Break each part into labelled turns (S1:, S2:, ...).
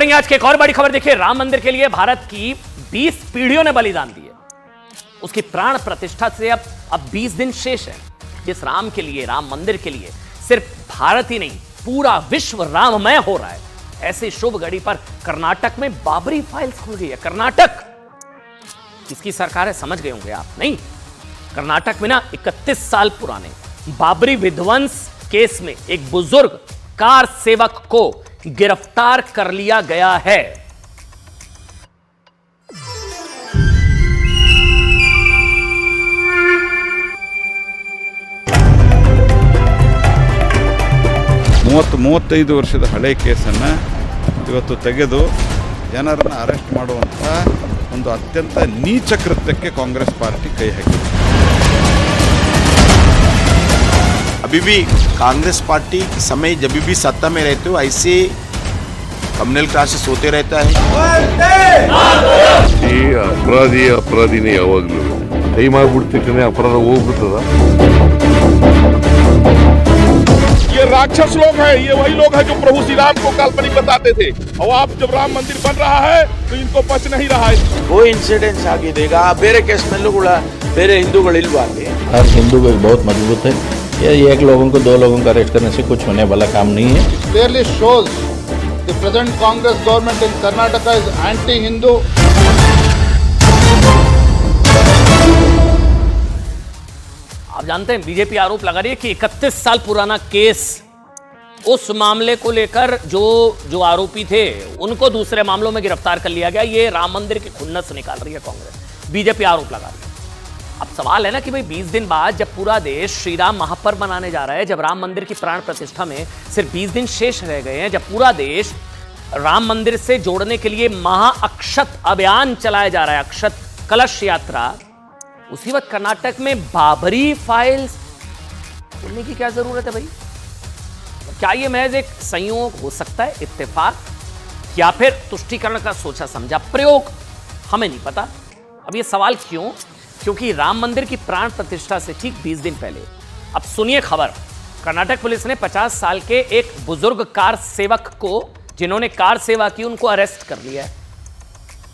S1: बढ़ेंगे आज की एक और बड़ी खबर। देखिए, राम मंदिर के लिए भारत की 20 पीढ़ियों ने बलिदान दिए। उसकी प्राण प्रतिष्ठा से अब 20 दिन शेष है। जिस राम के लिए, राम मंदिर के लिए सिर्फ भारत ही नहीं पूरा विश्व राममय हो रहा है, ऐसी शुभ घड़ी पर कर्नाटक में बाबरी फाइल्स खुल गई है। कर्नाटक किसकी सरकार है समझ गए होंगे आप? नहीं, कर्नाटक में ना 31 साल पुराने बाबरी विध्वंस केस में एक बुजुर्ग कार सेवक को गिरफ्तार कर लिया गया है।
S2: ಮೂವತ್ತೈದು ವರ್ಷದ ಹಳೆ ಕೇಸನ್ನು ಇವತ್ತು ತೆಗೆದು ಜನರನ್ನು ಅರೆಸ್ಟ್ ಮಾಡುವಂಥ ಒಂದು ಅತ್ಯಂತ ನೀಚ ಕೃತ್ಯಕ್ಕೆ ಕಾಂಗ್ರೆಸ್ ಪಾರ್ಟಿ ಕೈ ಹಾಕಿದೆ।
S3: अभी भी कांग्रेस पार्टी समय जब भी सत्ता में रहते हो ऐसे कम्युनल क्रासेस होते रहता है।
S4: ಈ ಅಪರಾಧಿನೇ ಯಾವಾಗಲೂ ಟೈಮ್ ಆಗ್ಬಿಡ್ತಿಕ್ಕನೆ ಅಪರಾಧ ಹೋಗ್ಬಿಡ್ತದ।
S5: ये राक्षस लोग हैं, ये वही लोग हैं जो प्रभु श्री राम को काल्पनिक बताते थे। और आप जब राम मंदिर बन रहा है तो इनको बच नहीं रहा है।
S3: वो इंसिडेंट्स आगे देगा ಬೇರೆ ಕೇಸ್ ಮೇಲೂ ಕೂಡ ಬೇರೆ ಹಿಂದೂಗಳಿಲ್ವಾ ಅಲ್ಲಿ?
S6: हर हिंदू को बहुत मजबूत है। ये एक लोगों को दो लोगों को अरेस्ट करने से कुछ होने वाला काम नहीं है।
S7: Clearly shows the present Congress government in Karnataka is anti-Hindu.
S1: आप जानते हैं बीजेपी आरोप लगा रही है कि 31 साल पुराना केस, उस मामले को लेकर जो आरोपी थे उनको दूसरे मामलों में गिरफ्तार कर लिया गया। ये राम मंदिर की खुन्नस निकाल रही है कांग्रेस, बीजेपी आरोप लगा रही है। अब सवाल है ना कि भाई 20 दिन बाद जब पूरा देश श्री राम महापर्व मनाने जा रहा है, जब राम मंदिर की प्राण प्रतिष्ठा में सिर्फ 20 दिन शेष रह गए हैं, जब पूरा देश राम मंदिर से जोड़ने के लिए महा अक्षत अभियान चलाया जा रहा है, अक्षत कलश यात्रा, उसी वक्त कर्नाटक में बाबरी फाइल्स खोलने की क्या जरूरत है भाई? क्या यह महज एक संयोग हो सकता है, इत्तेफाक, या फिर तुष्टीकरण का सोचा समझा प्रयोग? हमें नहीं पता। अब यह सवाल क्यों? क्योंकि राम मंदिर की प्राण प्रतिष्ठा से ठीक 20 दिन पहले, अब सुनिए खबर, कर्नाटक पुलिस ने 50 साल के एक बुजुर्ग कार सेवक को, जिन्होंने कार सेवा की, उनको अरेस्ट कर लिया है।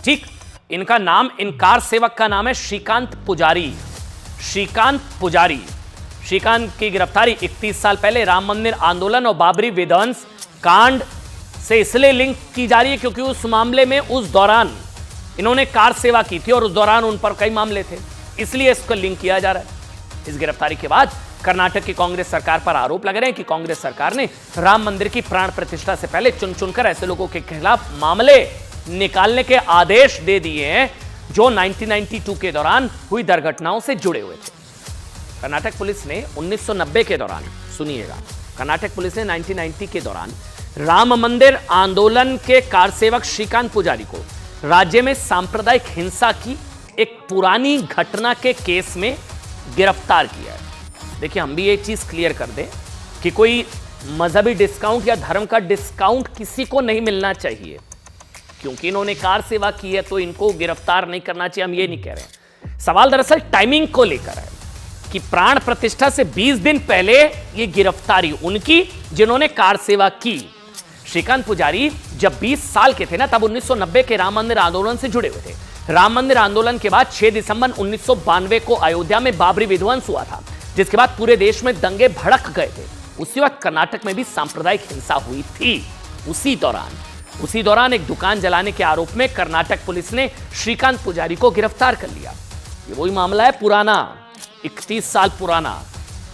S1: ठीक, इनका नाम, इन कार सेवक का नाम है श्रीकांत पुजारी। श्रीकांत पुजारी, श्रीकांत की गिरफ्तारी 31 साल पहले राम मंदिर आंदोलन और बाबरी विध्वंस कांड से इसलिए लिंक की जा रही है क्योंकि उस मामले में उस दौरान इन्होंने कार सेवा की थी और उस दौरान उन पर कई मामले थे, इसलिए इसको लिंक किया जा रहा है। इस गिरफ्तारी के बाद कर्नाटक की कांग्रेस सरकार पर आरोप लग रहे हैं कि कांग्रेस सरकार ने राम मंदिर की प्राण प्रतिष्ठा से पहले चुन चुनकर ऐसे लोगों के खिलाफ मामले निकालने के आदेश दे दिए हैं जो 1992 के दौरान हुई दुर्घटनाओं से जुड़े हुए थे। कर्नाटक पुलिस ने 1990 के दौरान, सुनिएगा, कर्नाटक पुलिस ने 1990 के दौरान राम मंदिर आंदोलन के कार सेवक श्रीकांत पुजारी को राज्य में सांप्रदायिक हिंसा की एक पुरानी घटना के केस में गिरफ्तार किया है। देखिए, हम भी एक चीज क्लियर कर दें कि कोई मजहबी डिस्काउंट या धर्म का डिस्काउंट किसी को नहीं मिलना चाहिए। क्योंकि इन्होंने कार सेवा की है तो इनको गिरफ्तार नहीं करना चाहिए, हम ये नहीं कह रहे हैं। सवाल दरअसल टाइमिंग को लेकर है कि प्राण प्रतिष्ठा से 20 दिन पहले ये गिरफ्तारी उनकी जिन्होंने कार सेवा की। श्रीकांत पुजारी जब 20 साल के थे ना, तब 1990 के राम मंदिर आंदोलन से जुड़े हुए थे। राम मंदिर आंदोलन के बाद 6 दिसंबर 1992 को अयोध्या में बाबरी विध्वंस हुआ था, जिसके बाद पूरे देश में दंगे भड़क गए थे। उसी वक्त कर्नाटक में भी सांप्रदायिक हिंसा हुई थी। उसी दौरान एक दुकान जलाने के आरोप में कर्नाटक पुलिस ने श्रीकांत पुजारी को गिरफ्तार कर लिया। ये वही मामला है पुराना, 31 साल पुराना।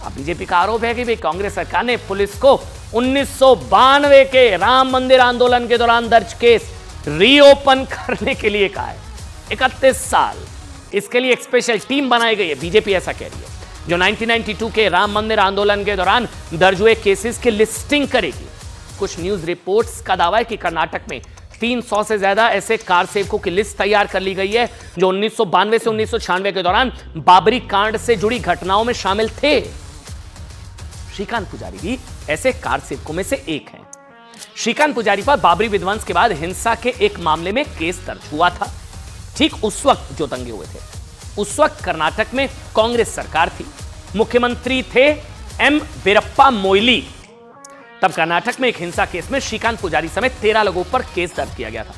S1: अब बीजेपी का आरोप है कि भाई कांग्रेस सरकार ने पुलिस को 1992 के राम मंदिर आंदोलन के दौरान दर्ज केस रीओपन करने के लिए कहा है। 31 साल, इसके लिए एक स्पेशल टीम बनाई गई है, बीजेपी ऐसा कह रही है, जो 1992 के राम मंदिर आंदोलन के दौरान दर्ज हुए केसेस की लिस्टिंग करेगी। कुछ न्यूज रिपोर्ट्स का दावा है कि कर्नाटक में 300 से ज्यादा ऐसे कार सेवकों की लिस्ट तैयार कर ली गई है जो 1992 से 1996 के दौरान बाबरी कांड से जुड़ी घटनाओं में शामिल थे। श्रीकांत पुजारी भी ऐसे कार सेवकों में से एक हैं। श्रीकांत पुजारी पर बाबरी विध्वंस के बाद हिंसा के एक मामले में केस दर्ज हुआ था। ठीक उस वक्त जो दंगे हुए थे, उस वक्त कर्नाटक में कांग्रेस सरकार थी, मुख्यमंत्री थे एम वीरप्पा मोइली। तब कर्नाटक में एक हिंसा केस में श्रीकांत पुजारी समेत 13 लोगों पर केस दर्ज किया गया था।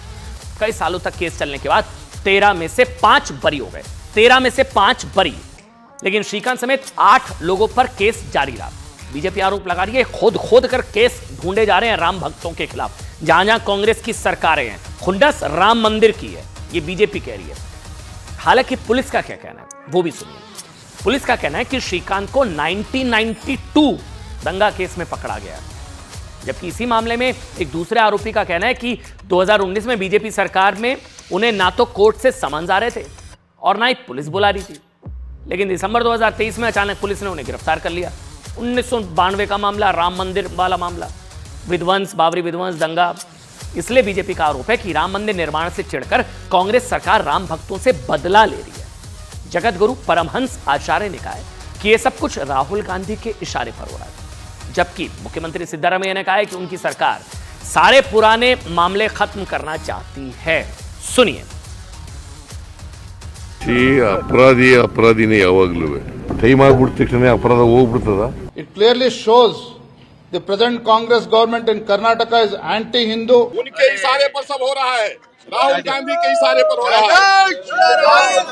S1: कई सालों तक केस चलने के बाद 13 में से 5 बरी हो गए, 13 में से 5 बरी, लेकिन श्रीकांत समेत 8 लोगों पर केस जारी रहा। बीजेपी आरोप लगा रही है खोद कर केस ढूंढे जा रहे हैं राम भक्तों के खिलाफ। जहां जहां कांग्रेस की सरकारें हैं, खुंडस राम मंदिर की है, ये बीजेपी कह रही है। हालांकि पुलिस का क्या कहना है वो भी सुनिए। पुलिस का कहना है कि श्रीकांत को 1992 दंगा केस में पकड़ा गया, जबकि इसी मामले में एक दूसरे आरोपी का कहना है कि 2019 में बीजेपी सरकार में उन्हें ना तो कोर्ट से समन्स आ रहे थे और ना ही पुलिस बुला रही थी, लेकिन दिसंबर 2023 में अचानक पुलिस ने उन्हें गिरफ्तार कर लिया। 1992 का मामला, राम मंदिर वाला मामला, विध्वंस, बाबरी विध्वंस दंगा। इसलिए बीजेपी का आरोप है कि राम मंदिर निर्माण से चिढ़कर कांग्रेस सरकार राम भक्तों से बदला ले रही है। जगत गुरु परमहंस आचार्य ने कहा है कि यह सब कुछ राहुल गांधी के इशारे पर हो रहा है, जबकि मुख्यमंत्री सिद्धारमैया ने कहा है कि उनकी सरकार सारे पुराने मामले खत्म करना चाहती है। सुनिए।
S4: ಅಪರಾಧಿನೇ ಯಾವಾಗ್ಲೂ ಟೈಮ್ ಆಗ್ಬಿಟ್ಟ ತಕ್ಷಣ ಅಪರಾಧ ಹೋಗ್ಬಿಡ್ತದ.
S7: It clearly shows the present Congress government in Karnataka is anti-Hindu.
S5: उनके इशारे पर सब हो रहा है, राहुल गांधी के इशारे पर हो रहा है।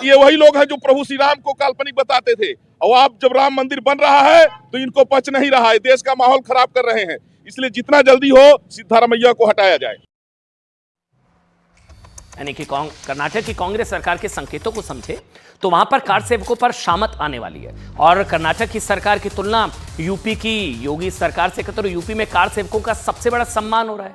S5: ये वही लोग हैं जो प्रभु श्री राम को काल्पनिक बताते थे, और अब जब राम मंदिर बन रहा है तो इनको पच नहीं रहा है, देश का माहौल खराब कर रहे हैं। इसलिए जितना जल्दी हो सिद्धारमैया को हटाया जाए।
S1: यानी कि कर्नाटक की कांग्रेस सरकार के संकेतों को समझे तो वहां पर कार सेवकों पर शामत आने वाली है। और कर्नाटक की सरकार की तुलना यूपी की योगी सरकार से करते, तो यूपी में कार सेवकों का सबसे बड़ा सम्मान हो रहा है।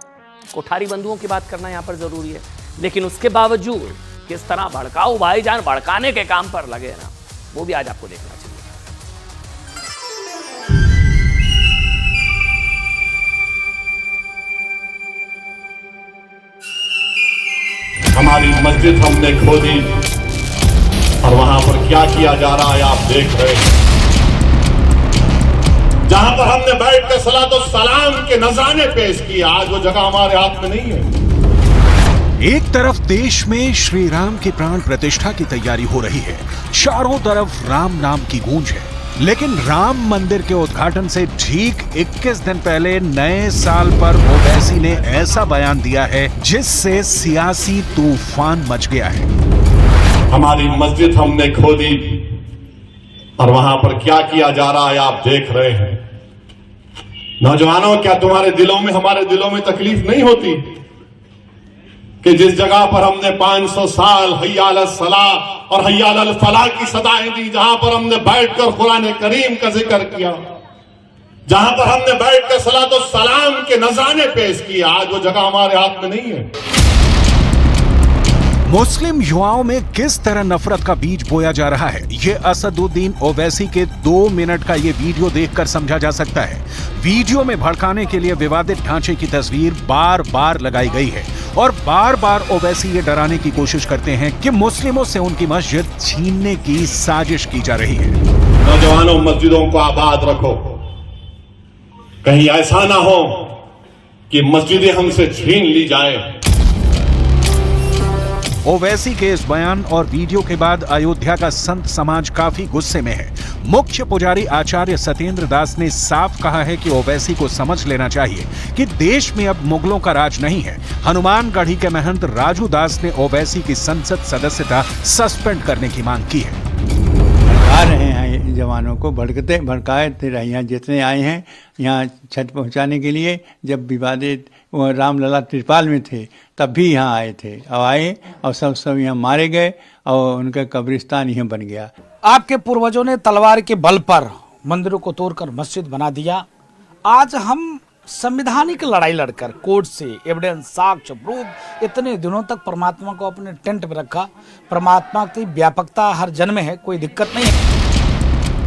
S1: कोठारी बंधुओं की बात करना यहां पर जरूरी है, लेकिन उसके बावजूद किस तरह भड़काऊ भाईजान भड़काने के काम पर लगे ना, वो भी आज आपको देखना चाहिए।
S8: हमारी मस्जिद हमने खोदी और वहां पर क्या किया जा रहा है आप देख रहे हैं। जहां पर हमने बैठ कर सलातो सलाम के नजराने पेश किए, आज वो जगह हमारे हाथ में नहीं है।
S9: एक तरफ देश में श्री राम की प्राण प्रतिष्ठा की तैयारी हो रही है, चारों तरफ राम नाम की गूंज है, लेकिन राम मंदिर के उद्घाटन से ठीक 21 दिन पहले नए साल पर ओवैसी ने ऐसा बयान दिया है जिससे सियासी तूफान मच गया है।
S8: हमारी मस्जिद हमने खोदी और वहां पर क्या किया जा रहा है आप देख रहे हैं। नौजवानों, क्या तुम्हारे दिलों में, हमारे दिलों में तकलीफ नहीं होती कि जिस जगह पर हमने 500 साल हय्या अलल सलाह और हय्या अलल फलाह की सदाएं दी, जहां पर हमने बैठकर कुरान करीम का जिक्र किया, जहां पर हमने बैठकर सलातो सलाम के नजराने पेश किए, आज वो जगह हमारे हाथ में नहीं है।
S9: मुस्लिम युवाओं में किस तरह नफरत का बीज बोया जा रहा है, ये असदुद्दीन ओवैसी के 2 मिनट का ये वीडियो देखकर समझा जा सकता है। वीडियो में भड़काने के लिए विवादित ढांचे की तस्वीर बार बार लगाई गई है और बार बार ओवैसी ये डराने की कोशिश करते हैं कि मुस्लिमों से उनकी मस्जिद छीनने की साजिश की जा रही है।
S8: नौजवानों, मस्जिदों को आबाद रखो, कहीं ऐसा ना हो कि मस्जिदें हमसे छीन ली जाए।
S9: ओवैसी के इस बयान और वीडियो के बाद अयोध्या का संत समाज काफी गुस्से में है। मुख्य पुजारी आचार्य सत्येंद्र दास ने साफ कहा है कि ओवैसी को समझ लेना चाहिए कि देश में अब मुगलों का राज नहीं है। हनुमानगढ़ी के महंत राजू दास ने ओवैसी की संसद सदस्यता सस्पेंड करने की मांग की है।
S10: आ रहे हैं जवानों को भड़काए थे, यहाँ जितने आए हैं यहाँ छत पहुँचाने के लिए, जब विवादित रामलला त्रिपाल में थे तब भी यहाँ आए थे, अब आए और सब यहाँ मारे गए और उनका कब्रिस्तान यहाँ बन गया।
S11: आपके पूर्वजों ने तलवार के बल पर मंदिरों को तोड़कर मस्जिद बना दिया। आज हम संवैधानिक लड़ाई लड़कर कोर्ट से एविडेंस, साक्ष्य, प्रूफ, इतने दिनों तक परमात्मा को अपने टेंट में रखा। परमात्मा की व्यापकता हर जन्म है, कोई दिक्कत नहीं है।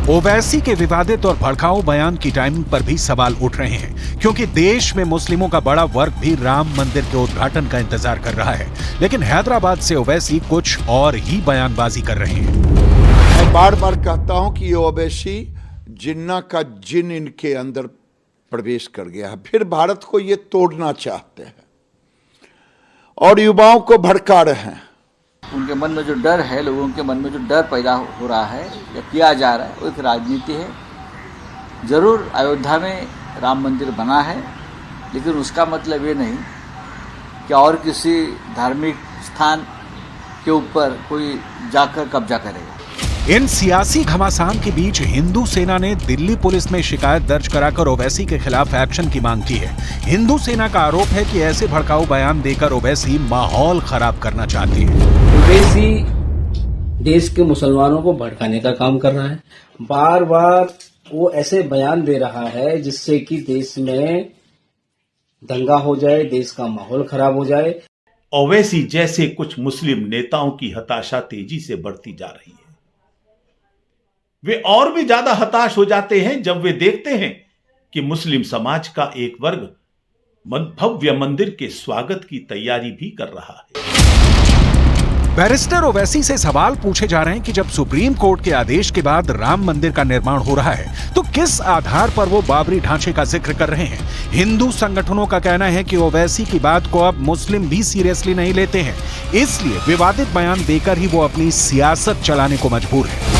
S9: ओवैसी के विवादित और भड़काऊ बयान की टाइमिंग पर भी सवाल उठ रहे हैं, क्योंकि देश में मुस्लिमों का बड़ा वर्ग भी राम मंदिर के उद्घाटन का इंतजार कर रहा है, लेकिन हैदराबाद से ओवैसी कुछ और ही बयानबाजी कर रहे हैं।
S12: मैं बार बार कहता हूं कि ये ओवैसी जिन्ना का जिन इनके अंदर प्रवेश कर गया है, फिर भारत को ये तोड़ना चाहते हैं और युवाओं को भड़का रहे हैं।
S13: उनके मन में जो डर है, लोगों के मन में जो डर पैदा हो रहा है या किया जा रहा है, वो एक राजनीति है। जरूर अयोध्या में राम मंदिर बना है, लेकिन उसका मतलब ये नहीं कि और किसी धार्मिक स्थान के ऊपर कोई जाकर कब्जा करेगा।
S9: इन सियासी घमासान के बीच हिंदू सेना ने दिल्ली पुलिस में शिकायत दर्ज कराकर ओवैसी के खिलाफ एक्शन की मांग की है। हिंदू सेना का आरोप है कि ऐसे भड़काऊ बयान देकर ओवैसी माहौल खराब करना चाहती है।
S14: ओवैसी देश के मुसलमानों को भड़काने का काम कर रहा है। बार बार वो ऐसे बयान दे रहा है जिससे कि देश में दंगा हो जाए, देश का माहौल खराब हो जाए।
S15: ओवैसी जैसे कुछ मुस्लिम नेताओं की हताशा तेजी से बढ़ती जा रही है। वे और भी ज्यादा हताश हो जाते हैं जब वे देखते हैं कि मुस्लिम समाज का एक वर्ग भव्य मंदिर के स्वागत की तैयारी भी कर रहा है।
S9: बैरिस्टर ओवैसी से सवाल पूछे जा रहे हैं कि जब सुप्रीम कोर्ट के आदेश के बाद राम मंदिर का निर्माण हो रहा है तो किस आधार पर वो बाबरी ढांचे का जिक्र कर रहे हैं। हिंदू संगठनों का कहना है कि ओवैसी की बात को अब मुस्लिम भी सीरियसली नहीं लेते हैं, इसलिए विवादित बयान देकर ही वो अपनी सियासत चलाने को मजबूर है।